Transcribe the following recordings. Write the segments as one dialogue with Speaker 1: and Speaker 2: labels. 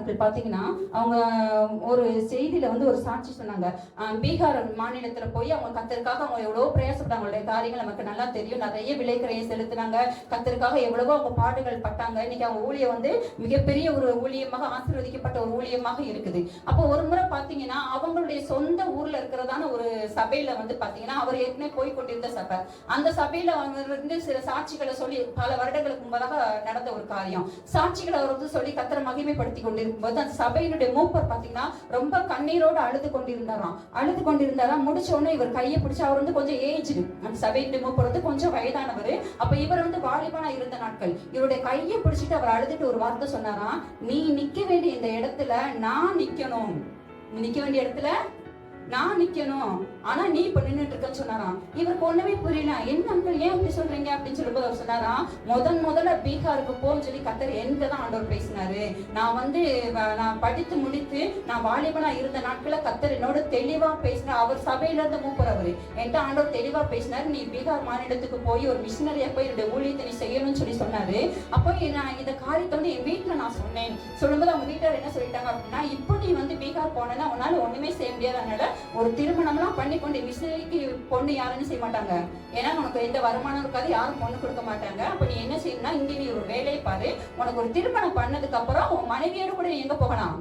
Speaker 1: நாட்கள் பாத்தீங்கன்னா அவங்க ஒரு செய்தியில வந்து ஒரு சாட்சி சொன்னாங்க. பீகார் மாநிலத்துல போய் அவங்க கத்தருக்காக அவங்க எவ்வளவு பிரயாசப்பட்டாங்க. அவங்களுடைய காரியங்கள் நமக்கு நல்லா தெரியும். நிறைய விலைக்கரையை செலுத்தினாங்க. கத்தருக்காக எவ்வளவோ அவங்க பாடுகள் பட்டாங்க. இன்னைக்கு அவங்க ஊழியம் வந்து மிகப்பெரிய ஒரு ஊழியமாக ஆசீர்வதிக்கப்பட்ட ஒரு ஊழியமாக இருக்குது. அப்போ ஒரு முறை பாத்தீங்கன்னா அவங்களுடைய சொந்த ஊர்ல இருக்கிறதான ஒரு சபையில வந்து பாத்தீங்கன்னா அவர் ஏற்கனவே போய் கொண்டிருந்த சபை. அந்த சபையில அவங்க இருந்து சில சாட்சிகளை சொல்லி பல வருடங்களுக்கு முன்பதாக நடந்த ஒரு காரியம் சாட்சிகளை அவர் வந்து சொல்லி கத்தரை மகிமைப்படுத்தி கொண்டிருக்கும் போது அந்த சபையினுடைய மூப்பர் பாத்தீங்கன்னா ரொம்ப கண்ணீரோடு அழுது கொண்டிருந்தாராம். முடிச்ச உடனே இவர் கையை பிடிச்சு அவர் வந்து கொஞ்சம் ஏஜ் அந்த சபையினுடைய மூப்பர் வந்து கொஞ்சம் வயதானவர். அப்ப இவர் வந்து வாலிபனா இருந்த நாட்கள் இவருடைய கையை பிடிச்சிட்டு அவர் அழுதுட்டு ஒரு வார்த்தை சொன்னாராம், நீ நிக்க வேண்டிய இந்த இடத்துல நான் நிக்கணும், நிக்க வேண்டிய இடத்துல நான் நிக்கணும், ஆனா நீ இப்ப நின்றுட்டு இருக்கன்னு சொன்னாராம். இவருக்கு ஒண்ணுமே புரியல. என்ன அங்கிள் ஏன் அப்படி சொல்றீங்க அப்படின்னு சொல்லும்போது அவர் சொன்னாராம், முதல்ல பீகாருக்கு போன்னு சொல்லி கத்தர் என்கிட்ட தான் ஆண்டவர் பேசினாரு. நான் வந்து நான் படித்து முடித்து நான் வாலிபனா இருந்த நாட்கள கத்தர் என்னோட தெளிவா பேசினார். அவர் சபையில இருந்து மூப்பர் அவரு என்கிட்ட ஆண்டவர் தெளிவா பேசினாரு. நீ பீகார் மாநிலத்துக்கு போய் ஒரு மிஷினரியா போய் என்னுடைய ஊழியத்தை நீ செய்யணும்னு சொல்லி சொன்னாரு. அப்போ நான் இந்த காரியத்தை வந்து என் வீட்டுல நான் சொன்னேன். சொல்லும்போது அவங்க வீட்டார் என்ன சொல்லிட்டாங்க அப்படின்னா, இப்போ நீ வந்து பீகார் போனா உன்னால ஒண்ணுமே செய்ய முடியாது. அதனால ஒரு திருமணம்லாம் பண்ணி கொண்டு மிஷனரிக்கு பொண்ணு யாருன்னு செய்ய மாட்டாங்க. ஏன்னா உனக்கு எந்த வருமானம் இருக்காது, யாரும் பொண்ணு கொடுக்க மாட்டாங்க. அப்ப நீ என்ன செய்யணும்னா இங்க நீ ஒரு வேலையை பாரு. உனக்கு ஒரு திருமணம் பண்ணதுக்கு அப்புறம் உன் மனைவியோட கூட எங்க போகலாம்,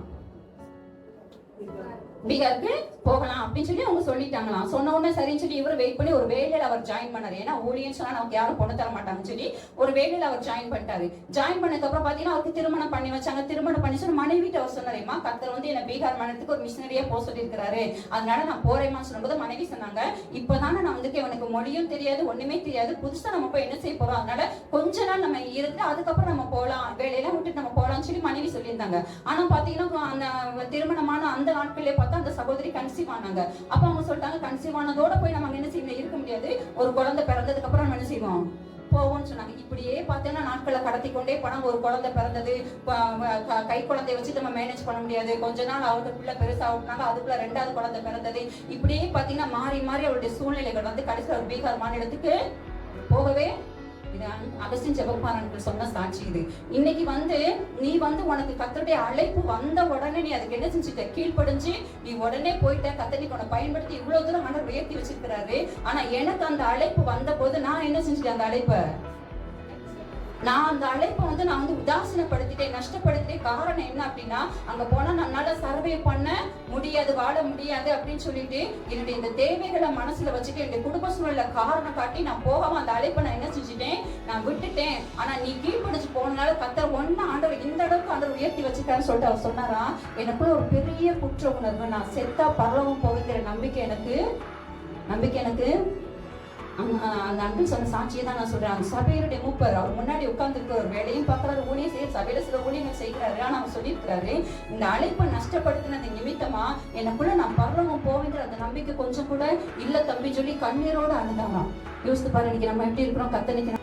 Speaker 1: பீகாருக்கு போகலாம் அப்படின்னு சொல்லி அவங்க சொல்லிட்டாங்களாம். சொன்ன உடனே சரின்னு சொல்லி இவர் வெயிட் பண்ணி ஒரு வேலையில அவர் ஜாயின் பண்ணாரு. ஏன்னா ஊழியன்னு சொன்னா நமக்கு யாரும் பொண்ணு தர மாட்டாங்கன்னு சொல்லி ஒரு வேலையில அவர் ஜாயின் பண்ணிட்டாரு. ஜாயின் பண்ணதுக்கு அப்புறம் பாத்தீங்கன்னா அவருக்கு திருமணம் பண்ணி வச்சாங்க. திருமணம் பண்ணி சொன்ன மனைவிட்டு அவர் சொன்னாரேமா, கத்தர் வந்து என்ன பீகார் மாநிலத்துக்கு ஒரு மிஷினரியா போக சொல்லி இருக்கிறாரு, அதனால நான் போறேமா சொல்லும்போது மனைவி சொன்னாங்க, இப்பதானே நான் வந்து எனக்கு மொழியும் தெரியாது ஒண்ணுமே தெரியாது, புதுசா நம்ம போய் என்ன செய்ய போறோம், அதனால கொஞ்ச நாள் நம்ம இருந்து அதுக்கப்புறம் நம்ம போலாம், வேலையெல்லாம் விட்டுட்டு நம்ம போலாம்னு சொல்லி மனைவி சொல்லியிருந்தாங்க. ஆனா பாத்தீங்கன்னா அந்த திருமணமான அந்த நாட்களே பார்த்தா அந்த சகோதரி கன்சீவ் ஆனாங்க. அப்ப அவங்க சொல்லிட்டாங்க, கன்சீவ் ஆனதோட போய் நம்ம என்ன செய்யணும், இருக்க முடியாது, ஒரு குழந்தை பிறந்ததுக்கு அப்புறம் நம்ம என்ன செய்வோம், போவோம்னு சொன்னாங்க. இப்படியே பார்த்தீங்கன்னா நாட்களை கடத்தி கொண்டே போனாங்க. ஒரு குழந்தை பிறந்தது, கை குழந்தைய வச்சு நம்ம மேனேஜ் பண்ண முடியாது. கொஞ்ச நாள் அவருக்கு பிள்ளை பெருசா விட்டாங்க, அதுக்குள்ள 2வது குழந்தை பிறந்தது. இப்படியே பாத்தீங்கன்னா மாறி மாறி அவருடைய சூழ்நிலைகள் வந்து கடைசியில் ஒரு பீகார் மாநிலத்துக்கு போகவே அகஸ்டின் ஜெபக்குமாரன் சொன்ன சாட்சி இது. இன்னைக்கு வந்து நீ வந்து உனக்கு கத்தருடைய அழைப்பு வந்த உடனே நீ அதுக்கு என்ன செஞ்சுட்ட, கீழ்ப்படிஞ்சு நீ உடனே போயிட்ட. கத்தர் உன்னை பயன்படுத்தி இவ்வளவு தூரம் ஆண்டவர் உயர்த்தி வச்சிருக்கிறாரு. ஆனா எனக்கு அந்த அழைப்பு வந்த போது நான் என்ன செஞ்சுட்டேன், அந்த அழைப்பை அந்த அழைப்பை வந்து நான் வந்து உதாசீனப்படுத்திட்டேன், நஷ்டப்படுத்திட்டேன். காரணம் என்ன அப்படின்னா, அங்க போனா நம்மளால சர்வே பண்ண முடியாது, வாழ முடியாது அப்படின்னு சொல்லிட்டு என்னுடைய இந்த தேவைகளை மனசுல வச்சுட்டு என்னுடைய குடும்ப சூழல காரணம் காட்டி நான் போகாம அந்த அழைப்பை நான் என்ன செஞ்சுட்டேன், நான் விட்டுட்டேன். ஆனா நீ கீழ்ப்படிச்சு போனால கத்தர் ஒன்னு ஆண்டவர் இந்த அளவுக்கு ஆண்டவர் உயர்த்தி வச்சுட்டான்னு சொல்லிட்டு அவர் சொன்னாரா, எனக்குள்ள ஒரு பெரிய குற்ற உணர்வு, நான் செத்தா பரலோகம் போகிற நம்பிக்கை எனக்கு அந்த அன்பில் சொன்ன சாட்சியை தான் நான் சொல்றேன். அந்த சபையுடைய மூப்பர் அவர் முன்னாடி உட்கார்ந்துருக்க ஒரு வேலையும் பார்க்கறாரு, ஊழியம் செய்ய சபையில சில ஊழியங்கள் செய்கிறாரு. ஆனா அவர் சொல்லியிருக்கிறாரு, இந்த அழைப்பை நஷ்டப்படுத்தினது நிமித்தமா எனக்குள்ள நான் பரலோகம் போவேங்கிற அந்த நம்பிக்கை கொஞ்சம் கூட இல்ல தம்பி சொல்லி கண்ணீரோடு அழுதாராம். யோசித்து பாரு, இன்னைக்கு நம்ம எப்படி இருக்கிறோம், கத்தனைக்கு